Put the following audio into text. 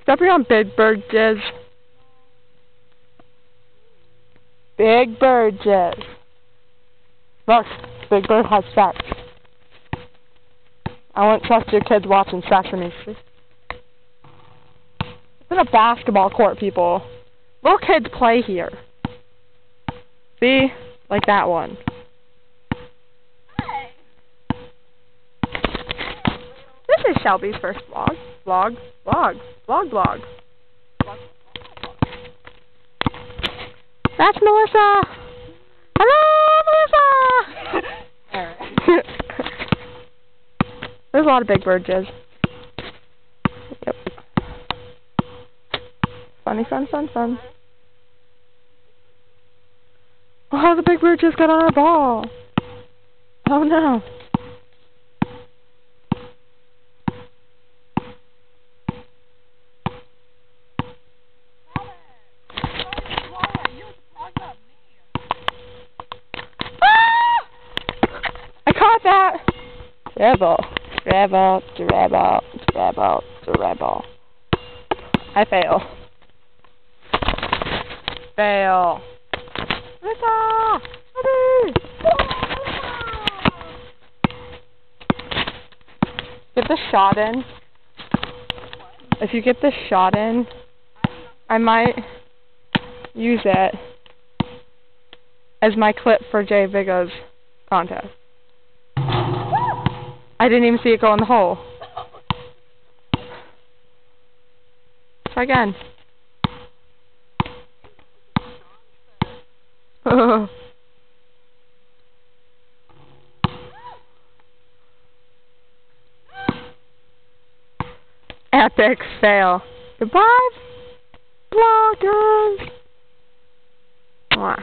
Stop on Big Bird Jizzz. Big Bird Jizzz. Look, Big Bird has sex. I wouldn't trust your kids watching Sesame Street. It's in a basketball court, people. Little kids play here. See? Like that one. This is Shelby's first vlog. Vlog. That's Melissa! Hello, Melissa! Alright. There's a lot of Big Bird Jizzz. Yep. Funny, fun. Oh, the Big Bird just got on our ball. Oh no. I caught that! Dribble. I fail. Get the shot in. If you get the shot in, I might use it as my clip for Jay Vigo's contest. I didn't even see it go in the hole. Try again. Epic fail. Goodbye, vloggers. Mwah.